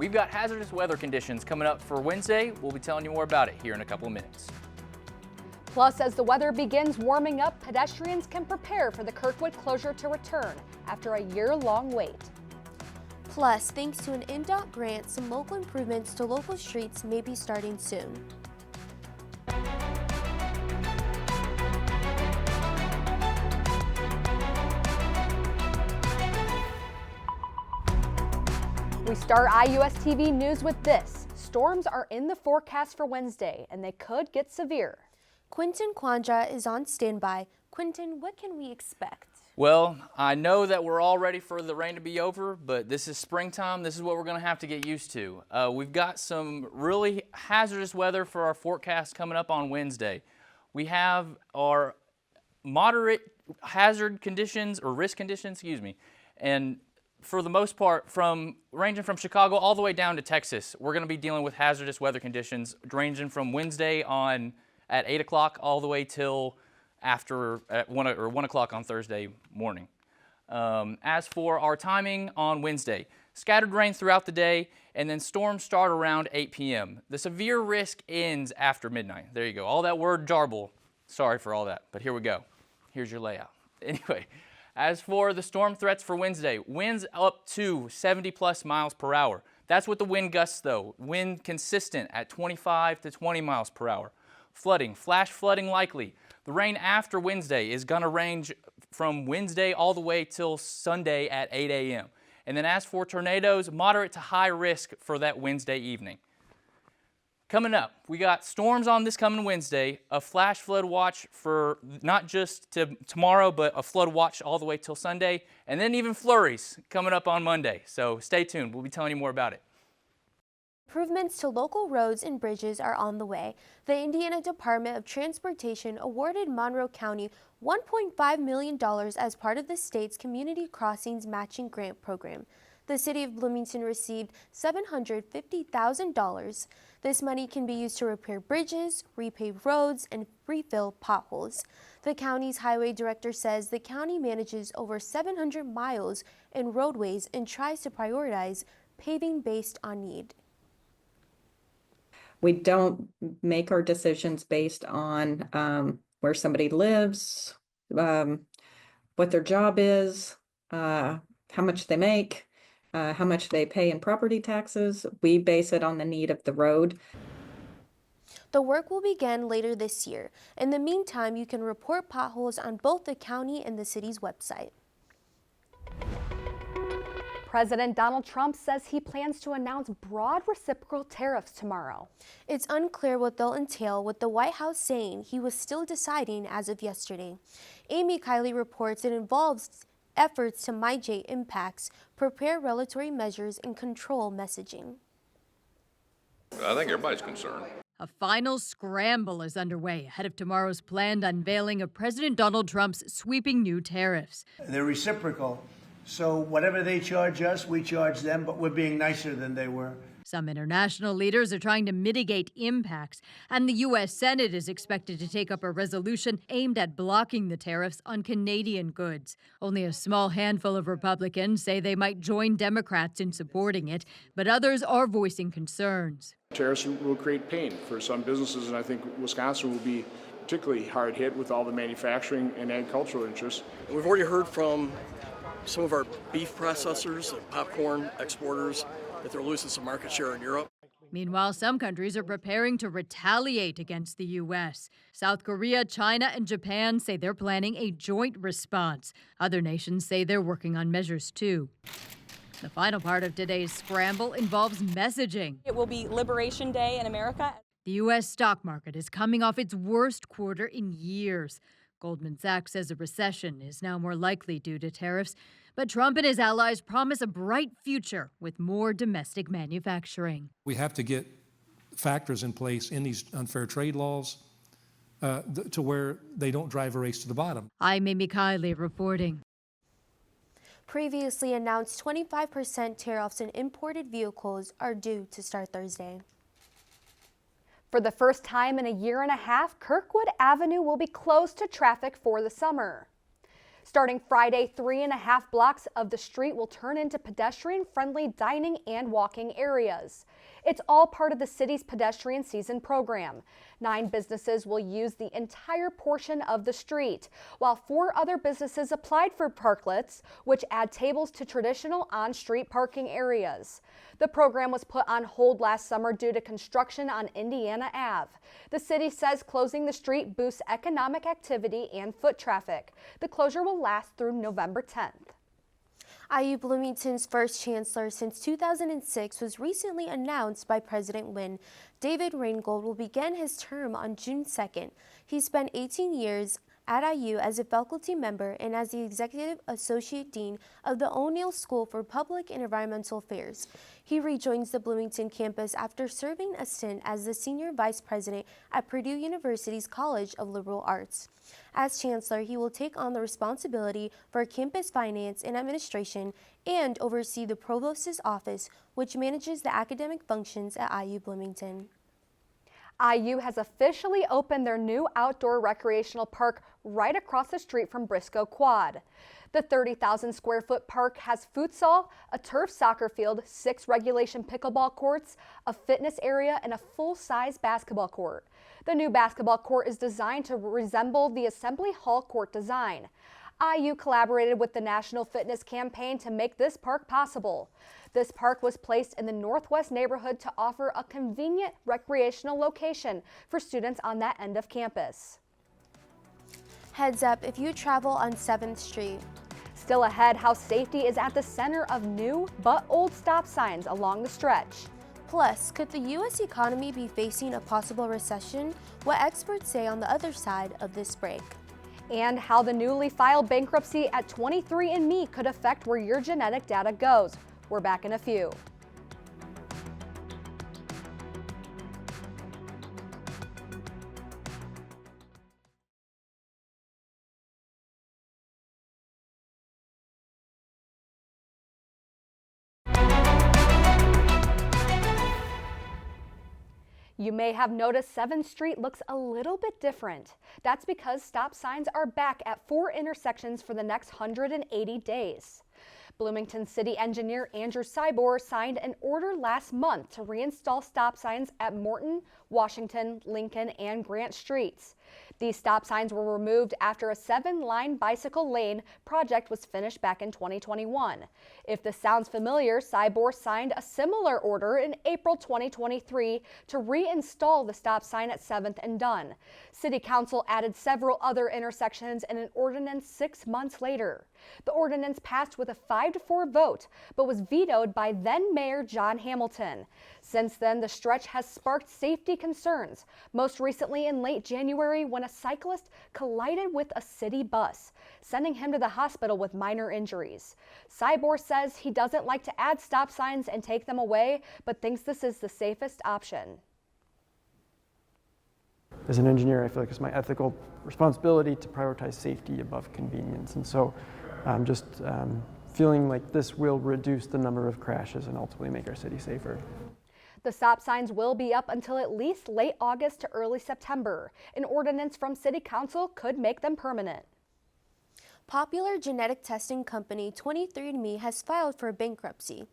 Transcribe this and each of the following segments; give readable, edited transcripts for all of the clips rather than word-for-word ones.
We've got hazardous weather conditions coming up for Wednesday. We'll be telling you more about it here in a couple of minutes. Plus, as the weather begins warming up, pedestrians can prepare for the Kirkwood closure to return after a year-long wait. Plus, thanks to an INDOT grant, some local improvements to local streets may be starting soon. We start IUSTV News with this. Storms are in the forecast for Wednesday, and they could get severe. Quinton Quandra is on standby. Quinton, what can we expect? Well, I know that we're all ready for the rain to be over, but this is springtime. This is what we're going to have to get used to. We've got some really hazardous weather for our forecast coming up on Wednesday. We have our moderate hazard conditions, or risk conditions, excuse me, and for the most part, ranging from Chicago all the way down to Texas, we're going to be dealing with hazardous weather conditions ranging from Wednesday on at 8 o'clock all the way till after at 1 o'clock on Thursday morning. As for our timing on Wednesday, scattered rain throughout the day, and then storms start around 8 p.m. The severe risk ends after midnight. There you go. All that word jarble. Sorry for all that, but here we go. Here's your layout. Anyway. As for the storm threats for Wednesday, winds up to 70 plus miles per hour. That's with the wind gusts though. Wind consistent at 25 to 20 miles per hour. Flooding, flash flooding likely. The rain after Wednesday is going to range from Wednesday all the way till Sunday at 8 a.m. And then as for tornadoes, moderate to high risk for that Wednesday evening. Coming up, we got storms on this coming Wednesday, a flash flood watch for not just tomorrow, but a flood watch all the way till Sunday, and then even flurries coming up on Monday. So stay tuned. We'll be telling you more about it. Improvements to local roads and bridges are on the way. The Indiana Department of Transportation awarded Monroe County $1.5 million as part of the state's Community Crossings Matching Grant Program. The city of Bloomington received $750,000. This money can be used to repair bridges, repave roads, and refill potholes. The county's highway director says the county manages over 700 miles in roadways and tries to prioritize paving based on need. We don't make our decisions based on where somebody lives, what their job is, how much they make, how much they pay in property taxes. We base it on the need of the road. The work will begin later this year. In the meantime, you can report potholes on both the county and the city's website. President Donald Trump says he plans to announce broad reciprocal tariffs tomorrow. It's unclear what they'll entail, with the White House saying he was still deciding as of yesterday. Amy Kiley reports it involves efforts to mitigate impacts, prepare regulatory measures, and control messaging. I think everybody's concerned. A final scramble is underway ahead of tomorrow's planned unveiling of President Donald Trump's sweeping new tariffs. They're reciprocal, so whatever they charge us, we charge them, but we're being nicer than they were. Some international leaders are trying to mitigate impacts, and the U.S. Senate is expected to take up a resolution aimed at blocking the tariffs on Canadian goods. Only a small handful of Republicans say they might join Democrats in supporting it, but others are voicing concerns. Tariffs will create pain for some businesses, and I think Wisconsin will be particularly hard hit with all the manufacturing and agricultural interests. We've already heard from some of our beef processors and popcorn exporters that they're losing some market share in Europe. Meanwhile, some countries are preparing to retaliate against the U.S. South Korea, China, and Japan say they're planning a joint response. Other nations say they're working on measures too. The final part of today's scramble involves messaging. It will be Liberation Day in America. The U.S. stock market is coming off its worst quarter in years. Goldman Sachs says a recession is now more likely due to tariffs, but Trump and his allies promise a bright future with more domestic manufacturing. We have to get factors in place in these unfair trade laws to where they don't drive a race to the bottom. I'm Amy Kiley reporting. Previously announced 25% tariffs on imported vehicles are due to start Thursday. For the first time in a year and a half, Kirkwood Avenue will be closed to traffic for the summer. Starting Friday, 3.5 blocks of the street will turn into pedestrian-friendly dining and walking areas. It's all part of the city's pedestrian season program. 9 businesses will use the entire portion of the street, while 4 other businesses applied for parklets, which add tables to traditional on-street parking areas. The program was put on hold last summer due to construction on Indiana Ave. The city says closing the street boosts economic activity and foot traffic. The closure will last through November 10th. IU Bloomington's first chancellor since 2006 was recently announced by President Wynne. David Reingold will begin his term on June 2nd. He spent 18 years at IU as a faculty member and as the Executive Associate Dean of the O'Neill School for Public and Environmental Affairs. He rejoins the Bloomington campus after serving a stint as the Senior Vice President at Purdue University's College of Liberal Arts. As Chancellor, he will take on the responsibility for campus finance and administration and oversee the Provost's office, which manages the academic functions at IU Bloomington. IU has officially opened their new outdoor recreational park right across the street from Briscoe Quad. The 30,000 square foot park has futsal, a turf soccer field, 6 regulation pickleball courts, a fitness area, and a full-size basketball court. The new basketball court is designed to resemble the Assembly Hall court design. IU collaborated with the National Fitness Campaign to make this park possible. This park was placed in the Northwest neighborhood to offer a convenient recreational location for students on that end of campus. Heads up if you travel on 7th Street. Still ahead, how safety is at the center of new but old stop signs along the stretch. Plus, could the U.S. economy be facing a possible recession? What experts say on the other side of this break. And how the newly filed bankruptcy at 23andMe could affect where your genetic data goes. We're back in a few. You may have noticed 7th Street looks a little bit different. That's because stop signs are back at 4 intersections for the next 180 days. Bloomington City engineer Andrew Sybor signed an order last month to reinstall stop signs at Morton, Washington, Lincoln, and Grant Streets. These stop signs were removed after a 7-line bicycle lane project was finished back in 2021. If this sounds familiar, Sybor signed a similar order in April 2023 to reinstall the stop sign at 7th and Dunn. City Council added several other intersections in an ordinance 6 months later. The ordinance passed with a 5-4 vote, but was vetoed by then Mayor John Hamilton. Since then, the stretch has sparked safety concerns, most recently in late January when a cyclist collided with a city bus, sending him to the hospital with minor injuries. Sybor says he doesn't like to add stop signs and take them away, but thinks this is the safest option. As an engineer, I feel like it's my ethical responsibility to prioritize safety above convenience. And so I'm just feeling like this will reduce the number of crashes and ultimately make our city safer. The stop signs will be up until at least late August to early September. An ordinance from City Council could make them permanent. Popular genetic testing company 23andMe has filed for bankruptcy.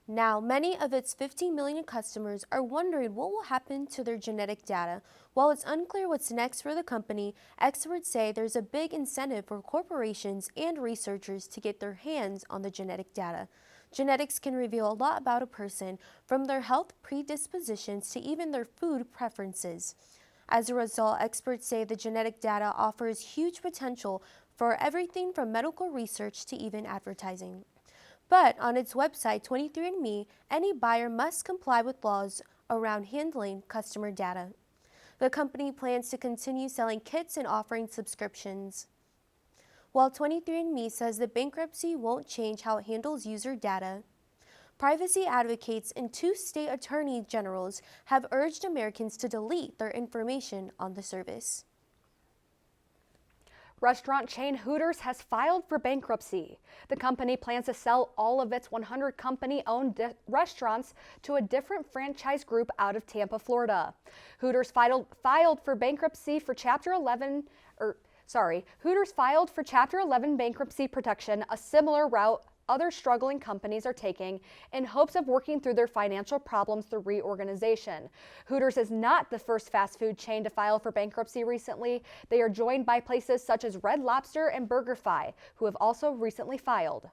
Now, many of its 15 million customers are wondering what will happen to their genetic data. While it's unclear what's next for the company, experts say there's a big incentive for corporations and researchers to get their hands on the genetic data. Genetics can reveal a lot about a person, from their health predispositions to even their food preferences. As a result, experts say the genetic data offers huge potential for everything from medical research to even advertising. But on its website, 23andMe, any buyer must comply with laws around handling customer data. The company plans to continue selling kits and offering subscriptions. While 23andMe says the bankruptcy won't change how it handles user data, privacy advocates and 2 state attorney generals have urged Americans to delete their information on the service. Restaurant chain Hooters has filed for bankruptcy. The company plans to sell all of its 100 company-owned restaurants to a different franchise group out of Tampa, Florida. Hooters filed for bankruptcy for Chapter 11, Hooters filed for Chapter 11 bankruptcy protection, a similar route other struggling companies are taking in hopes of working through their financial problems through reorganization. Hooters is not the first fast food chain to file for bankruptcy recently. They are joined by places such as Red Lobster and BurgerFi, who have also recently filed.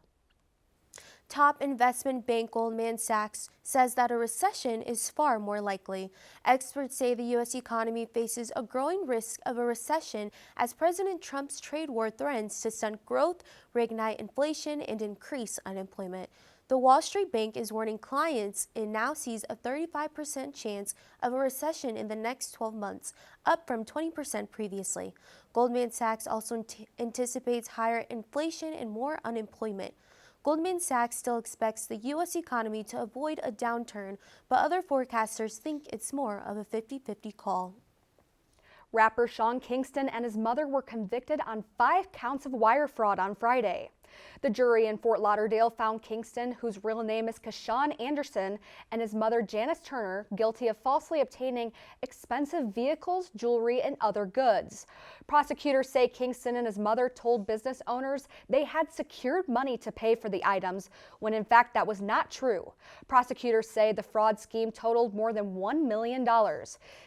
Top investment bank Goldman Sachs says that a recession is far more likely. Experts say the U.S. economy faces a growing risk of a recession as President Trump's trade war threatens to stunt growth, reignite inflation, and increase unemployment. The Wall Street Bank is warning clients it now sees a 35% chance of a recession in the next 12 months, up from 20% previously. Goldman Sachs also anticipates higher inflation and more unemployment. Goldman Sachs still expects the U.S. economy to avoid a downturn, but other forecasters think it's more of a 50-50 call. Rapper Sean Kingston and his mother were convicted on 5 counts of wire fraud on Friday. The jury in Fort Lauderdale found Kingston, whose real name is Kashawn Anderson, and his mother Janice Turner guilty of falsely obtaining expensive vehicles, jewelry, and other goods. Prosecutors say Kingston and his mother told business owners they had secured money to pay for the items, when in fact that was not true. Prosecutors say the fraud scheme totaled more than $1 million.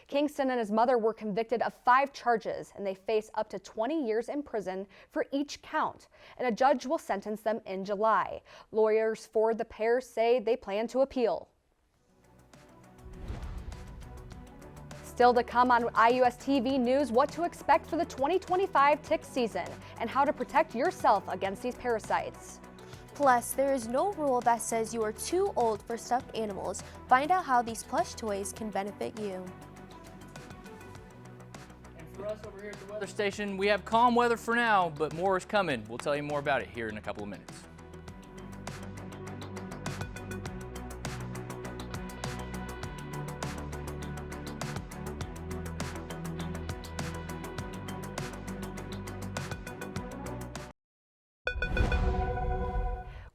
Kingston and his mother were convicted of 5 charges, and they face up to 20 years in prison for each count, and a judge will sentence them in July. Lawyers for the pair say they plan to appeal. Still to come on IUSTV News, what to expect for the 2025 tick season and how to protect yourself against these parasites. Plus, there is no rule that says you are too old for stuffed animals. Find out how these plush toys can benefit you. For us over here at the weather station, we have calm weather for now, but more is coming. We'll tell you more about it here in a couple of minutes.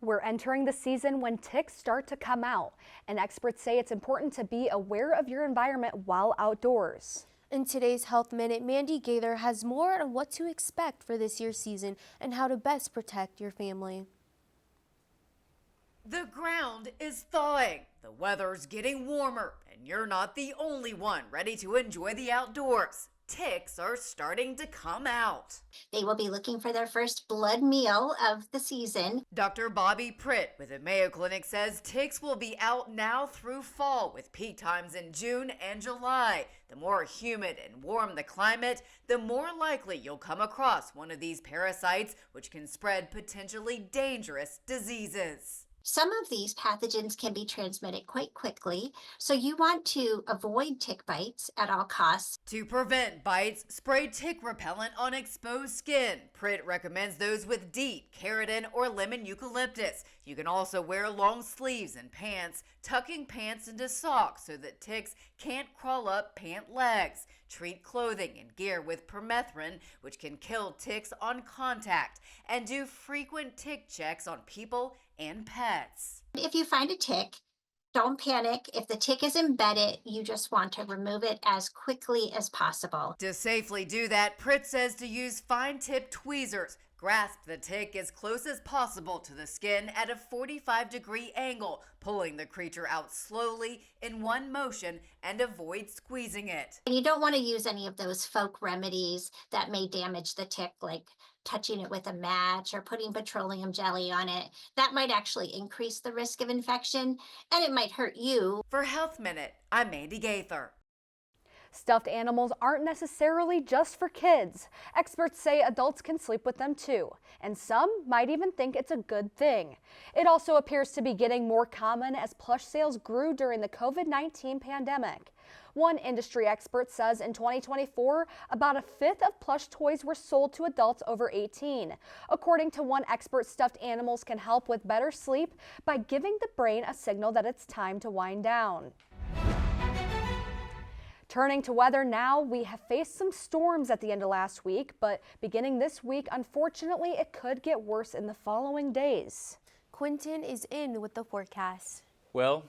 We're entering the season when ticks start to come out, and experts say it's important to be aware of your environment while outdoors. In today's Health Minute, Mandy Gaither has more on what to expect for this year's season and how to best protect your family. The ground is thawing, the weather's getting warmer, and you're not the only one ready to enjoy the outdoors. Ticks are starting to come out. They will be looking for their first blood meal of the season. Dr. Bobby Pritt with the Mayo Clinic says ticks will be out now through fall with peak times in June and July. The more humid and warm the climate, the more likely you'll come across one of these parasites, which can spread potentially dangerous diseases. Some of these pathogens can be transmitted quite quickly, so you want to avoid tick bites at all costs. To prevent bites, spray tick repellent on exposed skin. Pritt recommends those with DEET, keratin, or lemon eucalyptus. You can also wear long sleeves and pants, tucking pants into socks so that ticks can't crawl up pant legs. Treat clothing and gear with permethrin, which can kill ticks on contact, and do frequent tick checks on people and pets. If you find a tick, don't panic. If the tick is embedded, you just want to remove it as quickly as possible. To safely do that, Pritt says to use fine-tipped tweezers. Grasp the tick as close as possible to the skin at a 45-degree angle, pulling the creature out slowly in one motion and avoid squeezing it. And you don't want to use any of those folk remedies that may damage the tick, like touching it with a match or putting petroleum jelly on it. That might actually increase the risk of infection, and it might hurt you. For Health Minute, I'm Mandy Gaither. Stuffed animals aren't necessarily just for kids. Experts say adults can sleep with them too, and some might even think it's a good thing. It also appears to be getting more common as plush sales grew during the COVID-19 pandemic. One industry expert says in 2024, about a fifth of plush toys were sold to adults over 18. According to one expert, stuffed animals can help with better sleep by giving the brain a signal that it's time to wind down. Turning to weather now, we have faced some storms at the end of last week, but beginning this week, unfortunately, it could get worse in the following days. Quinton is in with the forecast. Well,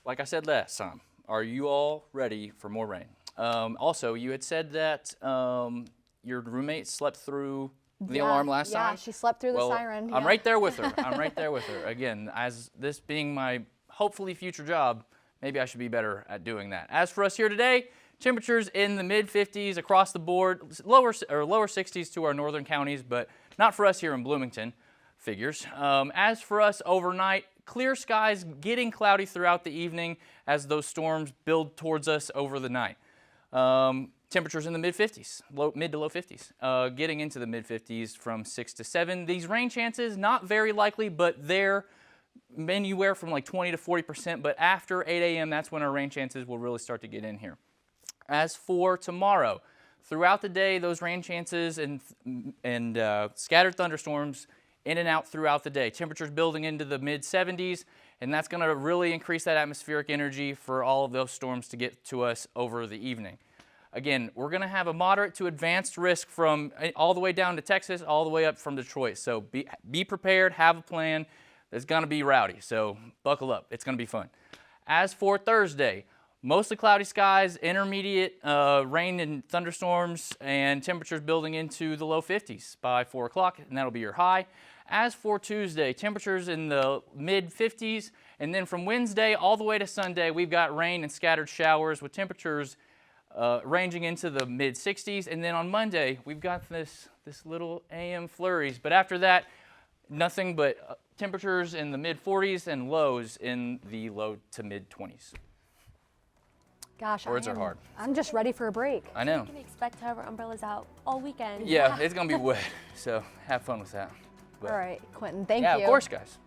like I said last time, are you all ready for more rain? Also, you had said that your roommate slept through the alarm last time? Yeah, she slept through the siren. I'm yeah. right there with her. I'm right there with her. Again, as this being my hopefully future job, maybe I should be better at doing that. As for us here today, temperatures in the mid-50s across the board, lower 60s to our northern counties, but not for us here in Bloomington, figures. As for us overnight, clear skies getting cloudy throughout the evening as those storms build towards us over the night. Temperatures in the mid-50s, mid to low 50s, getting into the mid-50s from 6 to 7. These rain chances, not very likely, but they're anywhere from like 20 to 40%, but after 8 a.m., that's when our rain chances will really start to get in here. As for tomorrow, throughout the day, those rain chances and scattered thunderstorms in and out throughout the day. Temperatures building into the mid-70s, and that's going to really increase that atmospheric energy for all of those storms to get to us over the evening. Again, we're going to have a moderate to advanced risk from all the way down to Texas, all the way up from Detroit. So be prepared, have a plan. It's going to be rowdy, so buckle up. It's going to be fun. As for Thursday, mostly cloudy skies, intermediate rain and thunderstorms, and temperatures building into the low 50s by 4 o'clock, and that'll be your high. As for Tuesday, temperatures in the mid-50s, and then from Wednesday all the way to Sunday, we've got rain and scattered showers with temperatures ranging into the mid-60s. And then on Monday, we've got this little AM flurries. But after that, nothing but temperatures in the mid-40s and lows in the low to mid-20s. Gosh, Words are hard. I'm just ready for a break. I know. We can expect to have our umbrellas out all weekend. Yeah, it's going to be wet, so have fun with that. But, all right, Quentin, thank you. Yeah, of course, guys.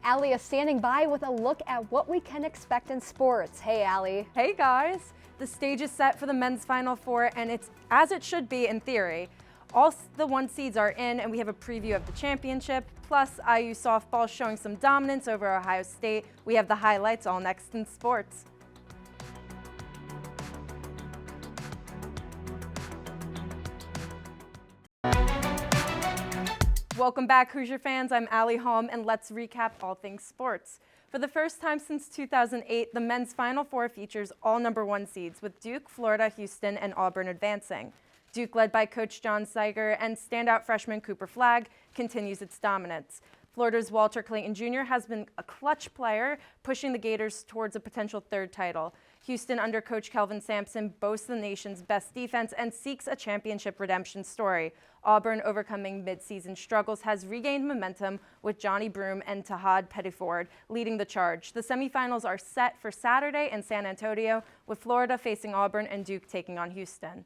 Allie is standing by with a look at what we can expect in sports. Hey, Allie. Hey, guys. The stage is set for the men's Final Four, and it's as it should be in theory. All the 1 seeds are in, and we have a preview of the championship, plus IU softball showing some dominance over Ohio State. We have the highlights all next in sports. Welcome back, Hoosier fans. I'm Allie Holm, and let's recap all things sports. For the first time since 2008, the men's Final Four features all #1 seeds, with Duke, Florida, Houston, and Auburn advancing. Duke, led by Coach John Seiger and standout freshman Cooper Flagg, continues its dominance. Florida's Walter Clayton Jr. has been a clutch player, pushing the Gators towards a potential 3rd title. Houston, under Coach Kelvin Sampson, boasts the nation's best defense and seeks a championship redemption story. Auburn, overcoming midseason struggles, has regained momentum with Johnny Broome and Tahad Pettiford leading the charge. The semifinals are set for Saturday in San Antonio, with Florida facing Auburn and Duke taking on Houston.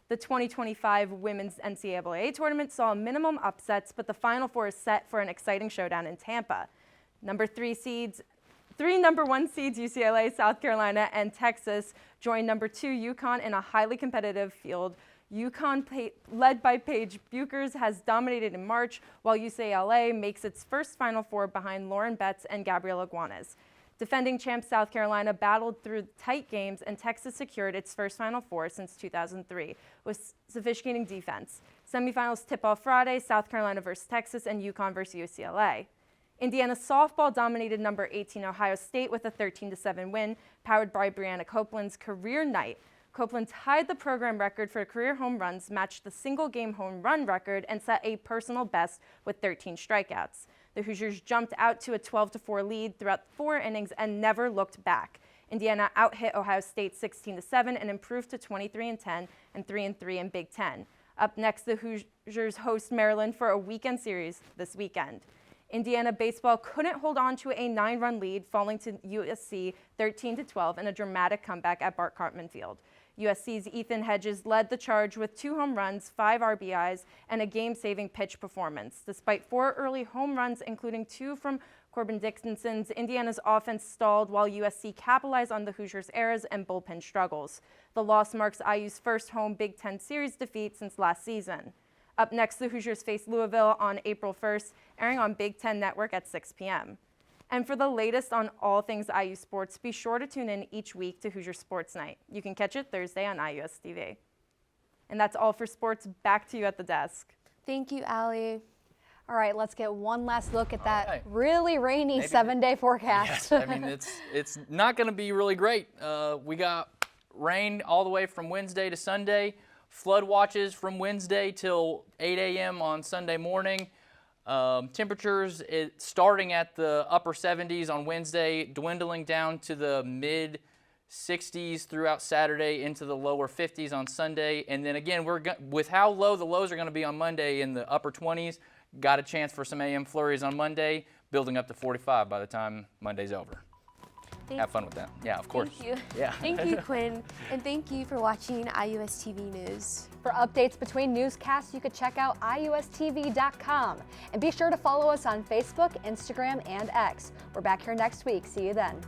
The 2025 Women's NCAA tournament saw minimum upsets, but the Final Four is set for an exciting showdown in Tampa. Three #1 seeds, UCLA, South Carolina, and Texas, join #2 UConn in a highly competitive field. UConn, led by Paige Buchers, has dominated in March, while UCLA makes its first Final Four behind Lauren Betts and Gabriela Guanes. Defending champ South Carolina battled through tight games, and Texas secured its first Final Four since 2003 with sophisticating defense. Semifinals tip off Friday, South Carolina versus Texas and UConn versus UCLA. Indiana softball dominated #18 Ohio State with a 13-7 win, powered by Brianna Copeland's career night. Copeland tied the program record for career home runs, matched the single-game home run record, and set a personal best with 13 strikeouts. The Hoosiers jumped out to a 12-4 lead throughout 4 innings and never looked back. Indiana out-hit Ohio State 16-7 and improved to 23-10 and 3-3 in Big Ten. Up next, the Hoosiers host Maryland for a weekend series this weekend. Indiana baseball couldn't hold on to a 9-run lead, falling to USC 13-12 in a dramatic comeback at Bart Cartman Field. USC's Ethan Hedges led the charge with 2 home runs, 5 RBIs, and a game-saving pitch performance. Despite 4 early home runs, including 2 from Corbin Dixonson's, Indiana's offense stalled while USC capitalized on the Hoosiers' errors and bullpen struggles. The loss marks IU's first home Big Ten series defeat since last season. Up next, the Hoosiers face Louisville on April 1st, airing on Big Ten Network at 6 p.m. And for the latest on all things IU sports, be sure to tune in each week to Hoosier Sports Night. You can catch it Thursday on IUSTV. And that's all for sports. Back to you at the desk. Thank you, Allie. All right, let's get one last look at that really rainy 7-day forecast. Yes, I mean, it's not going to be really great. We got rain all the way from Wednesday to Sunday, flood watches from Wednesday till 8 a.m. on Sunday morning. Temperatures starting at the upper 70s on Wednesday, dwindling down to the mid 60s throughout Saturday into the lower 50s on Sunday. And then again, with how low the lows are going to be on Monday in the upper 20s, got a chance for some AM flurries on Monday, building up to 45 by the time Monday's over. Have fun with that. Yeah, of course. Thank you. Yeah. Thank you, Quinn. And thank you for watching IUSTV News. For updates between newscasts, you could check out IUSTV.com. And be sure to follow us on Facebook, Instagram, and X. We're back here next week. See you then.